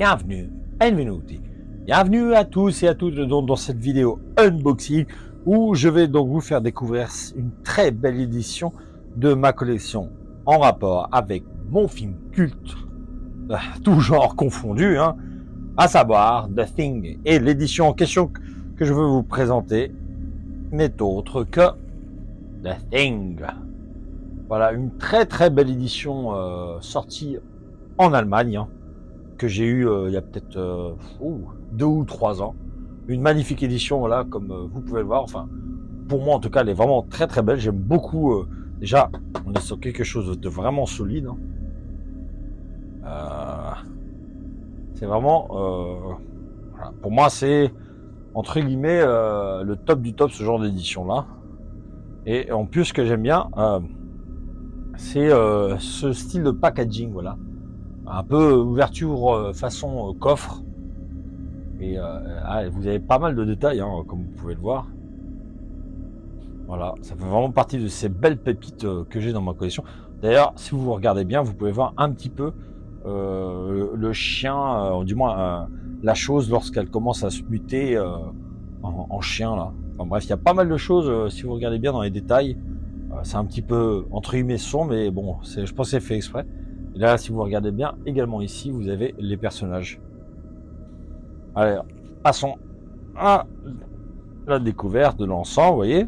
bienvenue, benvenuti. Bienvenue à tous et à toutes dans cette vidéo unboxing où je vais donc vous faire découvrir une très belle édition de ma collection en rapport avec mon film culte, tout genre confondu, hein, à savoir The Thing. Et l'édition en question que je veux vous présenter n'est autre que The Thing. Voilà, une très très belle édition sortie en Allemagne, hein, que j'ai eu il y a peut-être 2 ou 3 ans. Une magnifique édition, voilà, comme vous pouvez le voir. Enfin, pour moi en tout cas, elle est vraiment très très belle. J'aime beaucoup. Déjà, on est sur quelque chose de vraiment solide, hein. C'est vraiment, voilà, pour moi, c'est entre guillemets le top du top, ce genre d'édition là. Et en plus, ce que j'aime bien, c'est ce style de packaging, voilà, un peu ouverture façon coffre. Et vous avez pas mal de détails, hein, comme vous pouvez le voir. Voilà, ça fait vraiment partie de ces belles pépites que j'ai dans ma collection. D'ailleurs, si vous regardez bien, vous pouvez voir un petit peu le chien, du moins la chose lorsqu'elle commence à se muter en chien là. Enfin bref, il y a pas mal de choses si vous regardez bien dans les détails. C'est un petit peu entre guillemets sombre, mais bon, je pense que c'est fait exprès. Et là, si vous regardez bien, également ici, vous avez les personnages. Allez, passons à la découverte de l'ensemble. Vous voyez,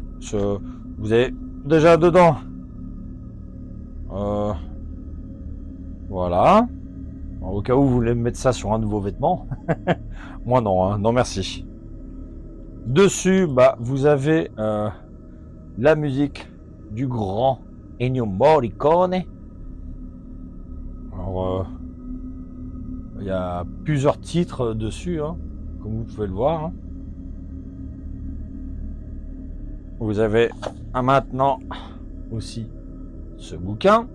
vous avez déjà dedans. Voilà. Au cas où vous voulez mettre ça sur un de vos vêtements. Moi non, hein, non merci. Dessus, bah, vous avez la musique du grand Ennio Morricone. Alors, il y a plusieurs titres dessus, hein, comme vous pouvez le voir. Hein. Vous avez maintenant aussi ce bouquin.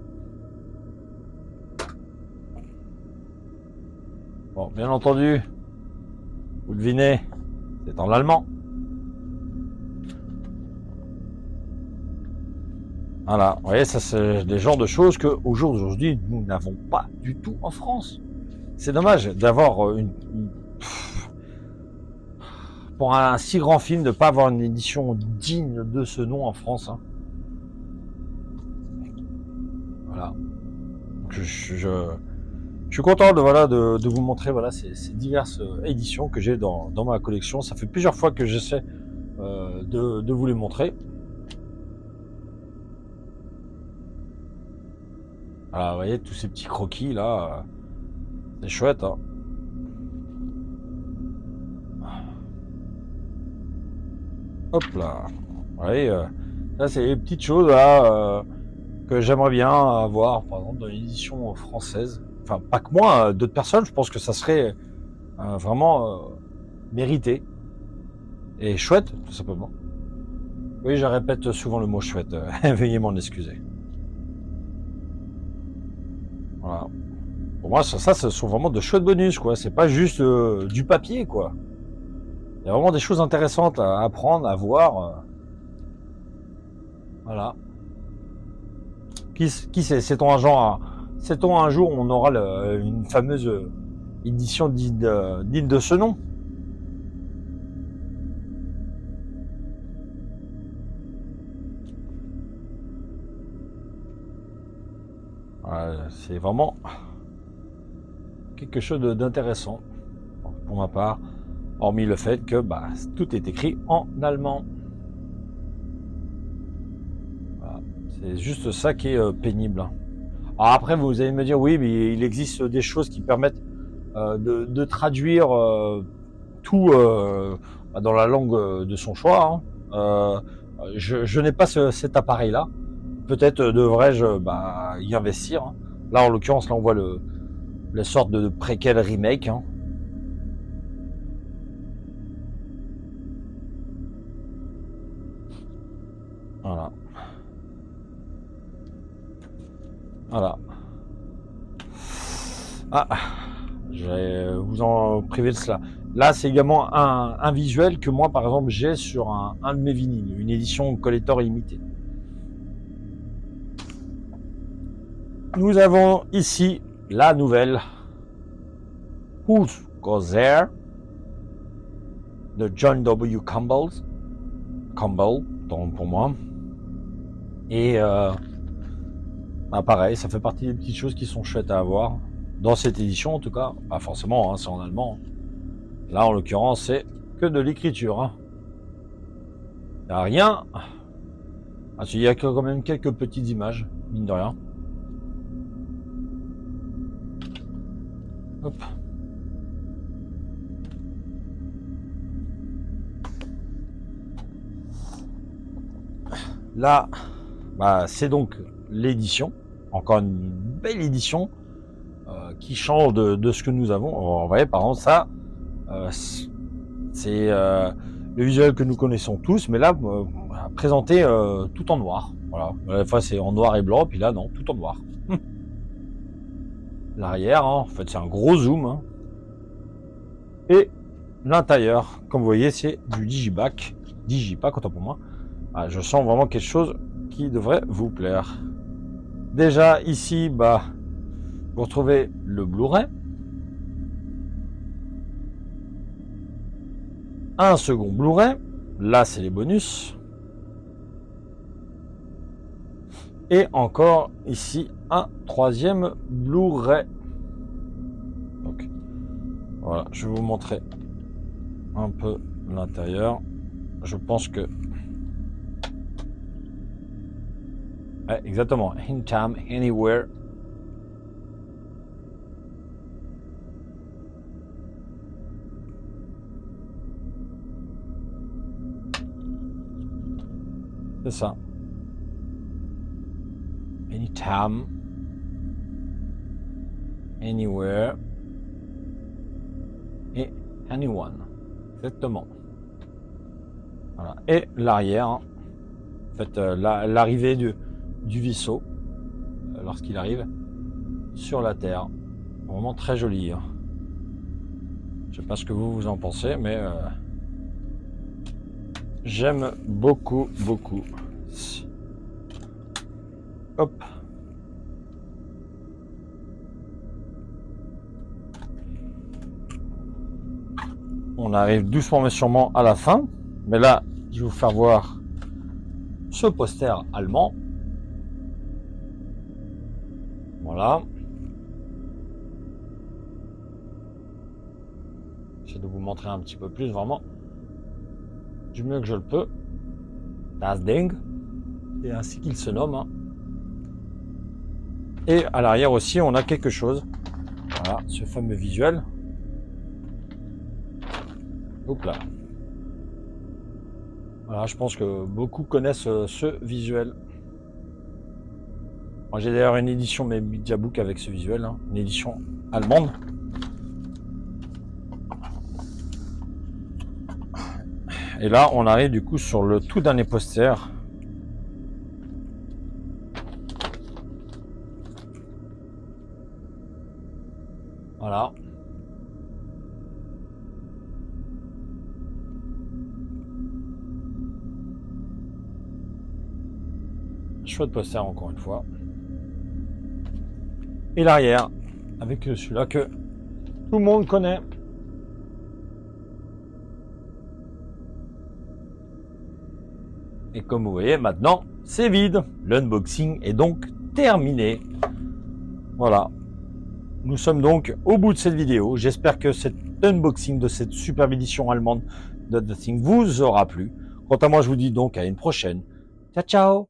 Bon, bien entendu, vous devinez, c'est en allemand. Voilà, vous voyez, ça c'est des genres de choses qu'au jour d'aujourd'hui, nous n'avons pas du tout en France. C'est dommage d'avoir pour un si grand film, de ne pas avoir une édition digne de ce nom en France. Hein. Voilà. Je suis content de vous montrer voilà, ces diverses éditions que j'ai dans ma collection. Ça fait plusieurs fois que j'essaie de vous les montrer. Voilà, vous voyez, tous ces petits croquis là, c'est chouette. Hein. Hop là. Vous voyez, ça c'est les petites choses là, que j'aimerais bien avoir, par exemple, dans l'édition française. Enfin, pas que moi, d'autres personnes, je pense que ça serait vraiment mérité. Et chouette, tout simplement. Oui, je répète souvent le mot chouette, veuillez m'en excuser. Voilà. Pour moi, ça, ce sont vraiment de chouettes bonus, quoi. C'est pas juste du papier, quoi. Il y a vraiment des choses intéressantes à apprendre, à voir. Voilà. Qui sait, sait-on un jour on aura une fameuse édition digne de ce nom. Voilà, c'est vraiment quelque chose d'intéressant pour ma part, hormis le fait que bah, tout est écrit en allemand. Voilà. C'est juste ça qui est pénible. Alors après, vous allez me dire, oui, mais il existe des choses qui permettent de traduire tout dans la langue de son choix. Hein. Je n'ai pas cet appareil-là. Peut-être devrais-je y investir. Hein. Là, en l'occurrence, là, on voit les sortes de préquel remake. Hein. Voilà. Voilà. Ah, je vais vous en priver de cela. Là, c'est également un visuel que moi, par exemple, j'ai sur un de mes vinyles, une édition collector limitée. Nous avons ici la nouvelle Who Goes There de John W. Campbell, pour moi. Et pareil, ça fait partie des petites choses qui sont chouettes à avoir dans cette édition, en tout cas. Pas forcément, hein, c'est en allemand. Là, en l'occurrence, c'est que de l'écriture. Hein. Il n'y a rien. Il y a quand même quelques petites images, mine de rien. Hop. Là, c'est donc l'édition. Encore une belle édition qui change de ce que nous avons. Vous voyez, par exemple, ça, c'est le visuel que nous connaissons tous, mais là, présenté tout en noir. Voilà. La fois, c'est en noir et blanc, puis là, non, tout en noir. L'arrière, hein, en fait, c'est un gros zoom. Hein. Et l'intérieur, comme vous voyez, c'est du digipack, autant pour moi. Je sens vraiment quelque chose qui devrait vous plaire. Déjà, ici, vous retrouvez le Blu-ray. Un second Blu-ray. Là, c'est les bonus. Et encore ici, un troisième Blu-ray. Donc, voilà, je vais vous montrer un peu l'intérieur. Je pense que... Ouais, exactement. Anytime, anywhere. C'est ça. Anytime, anywhere et anyone. Exactement. Voilà. Et l'arrière, hein. En fait, l'arrivée du vaisseau lorsqu'il arrive sur la Terre. Vraiment très joli. Hein. Je sais pas ce que vous en pensez, mais j'aime beaucoup. Hop. On arrive doucement mais sûrement à la fin. Mais là, je vais vous faire voir ce poster allemand. Voilà. J'essaie de vous montrer un petit peu plus, vraiment, du mieux que je le peux. Das Ding. C'est ainsi qu'il se nomme. Hein. Et à l'arrière aussi, on a quelque chose. Voilà, ce fameux visuel. Hop là. Voilà, je pense que beaucoup connaissent ce visuel. Moi, j'ai d'ailleurs une édition Mediabook avec ce visuel, hein, une édition allemande. Et là, on arrive du coup sur le tout dernier poster. Voilà. Chouette poster encore une fois. Et l'arrière, avec celui-là que tout le monde connaît. Et comme vous voyez, maintenant, c'est vide. L'unboxing est donc terminé. Voilà. Nous sommes donc au bout de cette vidéo. J'espère que cet unboxing de cette superbe édition allemande de The Thing vous aura plu. Quant à moi, je vous dis donc à une prochaine. Ciao, ciao!